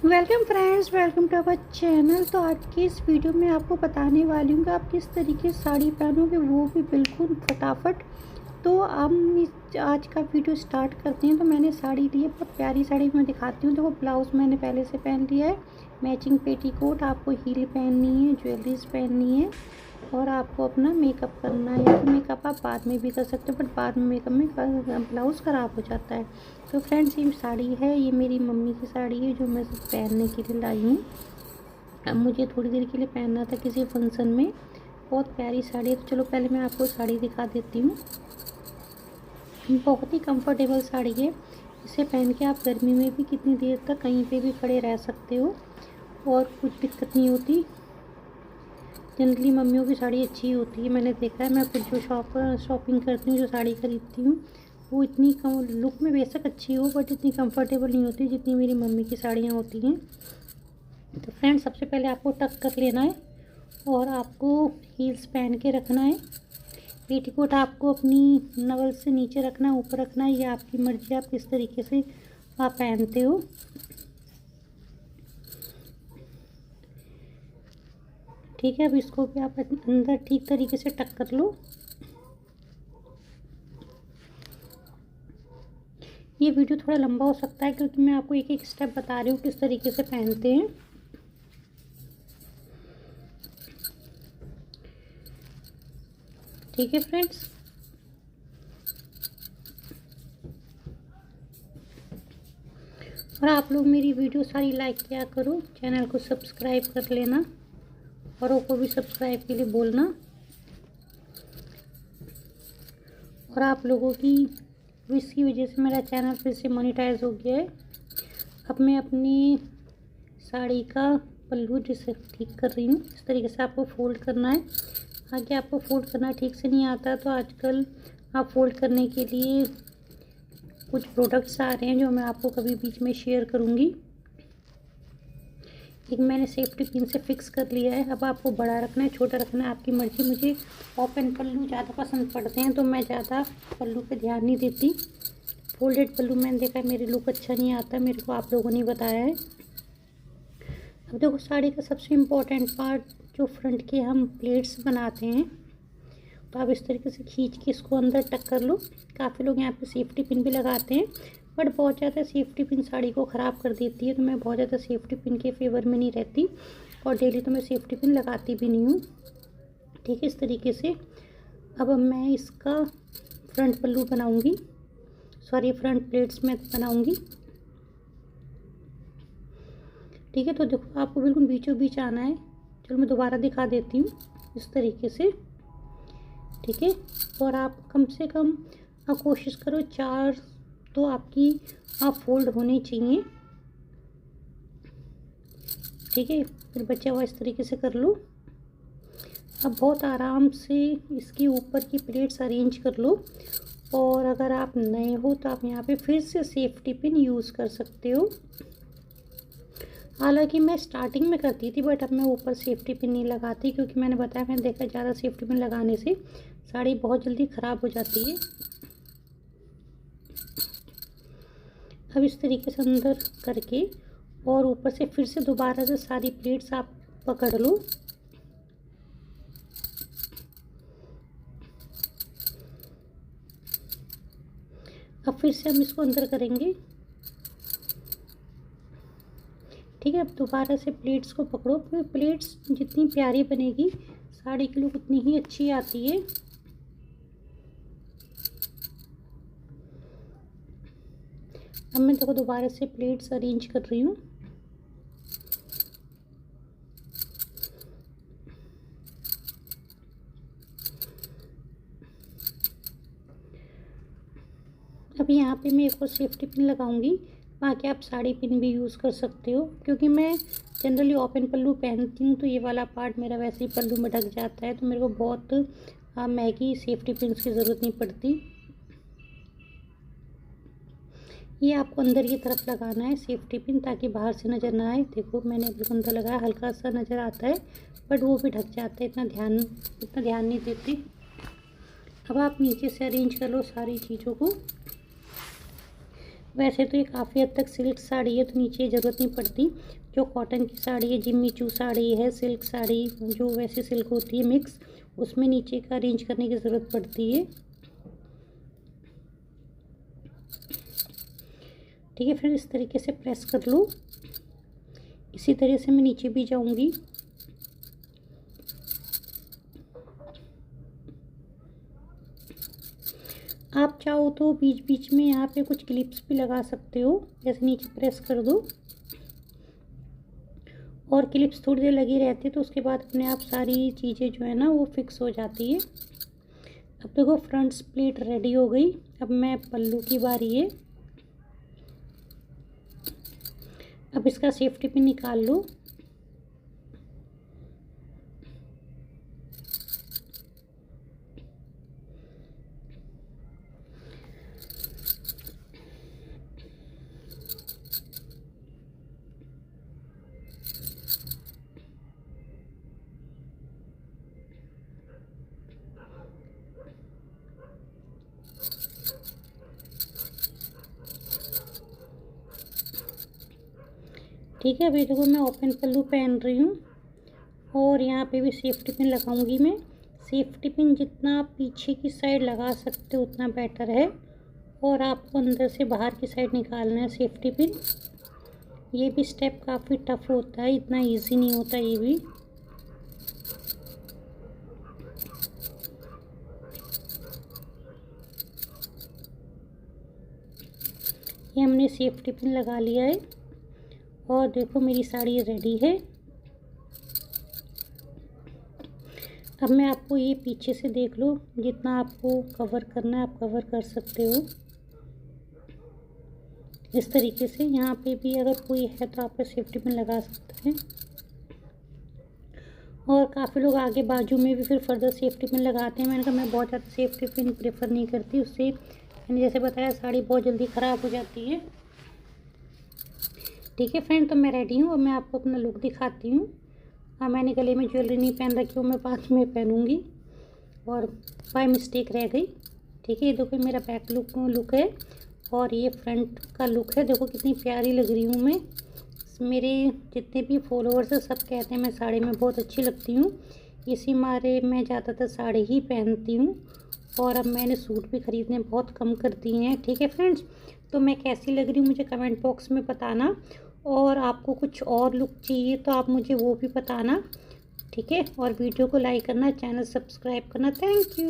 Welcome friends, welcome to our channel. तो आज की इस वीडियो में आपको बताने वाली हूँ कि आप किस तरीके से साड़ी पहनोगे, वो भी बिल्कुल फटाफट। तो हम आज का वीडियो स्टार्ट करते हैं। तो मैंने साड़ी ली है, बहुत प्यारी साड़ी मैं दिखाती हूँ। देखो, ब्लाउज़ मैंने पहले से पहन लिया है, मैचिंग पेटीकोट। आपको हील पहननी है, ज्वेलरीज पहननी है और आपको अपना मेकअप करना है। या फिर मेकअप आप बाद में भी कर सकते हो, बट बाद में मेकअप में ब्लाउज़ ख़राब हो जाता है। तो फ्रेंड्स, ये साड़ी है, ये मेरी मम्मी की साड़ी है जो मैं सिर्फ पहनने के लिए लाई हूँ। अब मुझे थोड़ी देर के लिए पहनना था किसी फंक्शन में। बहुत प्यारी साड़ी है। तो चलो पहले मैं आपको साड़ी दिखा देती हूँ। बहुत ही कंफर्टेबल साड़ी है। इसे पहन के आप गर्मी में भी कितनी देर तक कहीं पे भी खड़े रह सकते हो और कुछ दिक्कत नहीं होती। जनरली मम्मियों की साड़ी अच्छी होती है, मैंने देखा है। मैं खुद जो शॉपिंग करती हूँ, जो साड़ी खरीदती हूँ, वो इतनी कम लुक में बेशक अच्छी हो, बट इतनी कंफर्टेबल नहीं होती जितनी मेरी मम्मी की साड़ियाँ होती हैं। तो फ्रेंड्स, सबसे पहले आपको टक कर लेना है और आपको हील्स पहन के रखना है। पेटीकोट आपको अपनी नवल से नीचे रखना है, ऊपर रखना है, ये आपकी मर्जी, आप किस तरीके से आप पहनते हो। ठीक है, अब इसको भी आप अंदर ठीक तरीके से टक कर लो। ये वीडियो थोड़ा लंबा हो सकता है क्योंकि मैं आपको एक एक स्टेप बता रही हूँ किस तरीके से पहनते हैं। ठीक है फ्रेंड्स, और आप लोग मेरी वीडियो सारी लाइक किया करो, चैनल को सब्सक्राइब कर लेना, औरों को भी सब्सक्राइब के लिए बोलना। और आप लोगों की विश की वजह से मेरा चैनल फिर से मोनेटाइज हो गया है। अब मैं अपनी साड़ी का पल्लू जिसे ठीक कर रही हूँ। इस तरीके से आपको फोल्ड करना है। आगे आपको फोल्ड करना ठीक से नहीं आता तो आजकल आप फोल्ड करने के लिए कुछ प्रोडक्ट्स आ रहे हैं जो मैं आपको कभी बीच में शेयर करूँगी। एक मैंने सेफ्टी पिन से फिक्स कर लिया है। अब आपको बड़ा रखना है, छोटा रखना है, आपकी मर्ज़ी। मुझे ओपन पल्लू ज़्यादा पसंद पड़ते हैं तो मैं ज़्यादा पल्लू पे ध्यान नहीं देती। फोल्डेड पल्लू मैंने देखा है मेरे लुक अच्छा नहीं आता, मेरे को आप लोगों ने बताया है। अब देखो, साड़ी का सबसे इम्पोर्टेंट पार्ट जो फ्रंट के हम प्लेट्स बनाते हैं, तो आप इस तरीके से खींच के इसको अंदर टक कर लो। काफ़ी लोग यहाँ पे सेफ्टी पिन भी लगाते हैं, बट बहुत ज़्यादा सेफ्टी पिन साड़ी को ख़राब कर देती है। तो मैं बहुत ज़्यादा सेफ्टी पिन के फेवर में नहीं रहती और डेली तो मैं सेफ्टी पिन लगाती भी नहीं हूँ। ठीक है, इस तरीके से अब मैं इसका फ्रंट पल्लू बनाऊँगी, सॉरी फ्रंट प्लेट्स में बनाऊँगी। ठीक है, तो देखो आपको बिल्कुल बीचों बीच आना है। चलो मैं दोबारा दिखा देती हूँ इस तरीके से। ठीक है, और आप कम से कम कोशिश करो 4 तो आपकी फोल्ड होने चाहिए। ठीक है, फिर बचा हुआ इस तरीके से कर लो। अब बहुत आराम से इसके ऊपर की प्लेट्स अरेंज कर लो। और अगर आप नए हो तो आप यहाँ पे फिर से सेफ्टी पिन यूज़ कर सकते हो। हालांकि मैं स्टार्टिंग में करती थी, बट अब मैं ऊपर सेफ्टी पिन नहीं लगाती क्योंकि मैंने बताया, मैंने देखा ज़्यादा सेफ्टी पिन लगाने से साड़ी बहुत जल्दी ख़राब हो जाती है। अब इस तरीके से अंदर करके और ऊपर से फिर से दोबारा से सारी प्लेट्स आप पकड़ लो। अब फिर से हम इसको अंदर करेंगे। ठीक है, अब दोबारा से प्लेट्स को पकड़ो। फिर प्लेट्स जितनी प्यारी बनेगी साड़ी की लुक उतनी ही अच्छी आती है। अब मैं देखो दोबारा से प्लेट्स अरेंज कर रही हूँ। अब यहाँ पे मैं एक और सेफ्टी पिन लगाऊंगी, बाकी आप साड़ी पिन भी यूज़ कर सकते हो। क्योंकि मैं जनरली ओपन पल्लू पहनती हूँ तो ये वाला पार्ट मेरा वैसे ही पल्लू में ढक जाता है, तो मेरे को बहुत महंगी सेफ्टी पिन की ज़रूरत नहीं पड़ती। ये आपको अंदर की तरफ लगाना है सेफ्टी पिन, ताकि बाहर से नज़र ना आए। देखो मैंने बिल्कुल अंदर लगाया, हल्का सा नज़र आता है बट वो भी ढक जाता है, इतना ध्यान नहीं देती। अब आप नीचे से अरेंज कर लो सारी चीज़ों को। वैसे तो ये काफ़ी हद तक सिल्क साड़ी है तो नीचे ज़रूरत नहीं पड़ती। जो कॉटन की साड़ी है, जिम्मी चू साड़ी है, सिल्क साड़ी जो वैसे सिल्क होती है मिक्स, उसमें नीचे का अरेंज करने की ज़रूरत पड़ती है। ठीक है, फिर इस तरीके से प्रेस कर लो। इसी तरह से मैं नीचे भी जाऊंगी। आप चाहो तो बीच बीच में यहाँ पे कुछ क्लिप्स भी लगा सकते हो, जैसे नीचे प्रेस कर दो और क्लिप्स थोड़ी देर लगी रहती है तो उसके बाद अपने आप सारी चीज़ें जो है ना वो फिक्स हो जाती है। अब देखो फ्रंट स्प्लिट रेडी हो गई। अब मैं पल्लू की बारी है। अब इसका सेफ्टी पिन निकाल लो। ठीक है, अभी देखो मैं ओपन पल्लू पहन रही हूँ और यहाँ पे भी सेफ्टी पिन लगाऊंगी मैं। सेफ्टी पिन जितना आप पीछे की साइड लगा सकते हो उतना बेटर है, और आपको अंदर से बाहर की साइड निकालना है सेफ्टी पिन। ये भी स्टेप काफ़ी टफ होता है, इतना इजी नहीं होता ये भी। ये हमने सेफ्टी पिन लगा लिया है और देखो मेरी साड़ी रेडी है। अब मैं आपको ये पीछे से देख लो, जितना आपको कवर करना है आप कवर कर सकते हो इस तरीके से। यहाँ पे भी अगर कोई है तो आप सेफ्टी पिन लगा सकते हैं, और काफ़ी लोग आगे बाजू में भी फिर फर्दर सेफ्टी पिन लगाते हैं। मैंने कहा मैं बहुत ज़्यादा सेफ्टी पिन प्रेफर नहीं करती, उससे मैंने जैसे बताया साड़ी बहुत जल्दी ख़राब हो जाती है। ठीक है फ्रेंड, तो मैं रेडी हूँ और मैं आपको अपना लुक दिखाती हूँ। हाँ, मैंने गले में ज्वेलरी नहीं पहन रखी, वो मैं बाद में पहनूँगी और बाय मिस्टेक रह गई। ठीक है, ये देखो मेरा बैक लुक है और ये फ्रंट का लुक है। देखो कितनी प्यारी लग रही हूँ मैं। मेरे जितने भी फॉलोअर्स हैं सब कहते हैं मैं साड़ी में बहुत अच्छी लगती हूँ, इसी मारे मैं ज़्यादातर साड़ी ही पहनती हूँ और अब मैंने सूट भी ख़रीदने बहुत कम कर दिए हैं। ठीक है फ्रेंड्स, तो मैं कैसी लग रही हूँ मुझे कमेंट बॉक्स में बताना, और आपको कुछ और लुक चाहिए तो आप मुझे वो भी बताना। ठीक है, और वीडियो को लाइक करना, चैनल सब्सक्राइब करना। Thank you.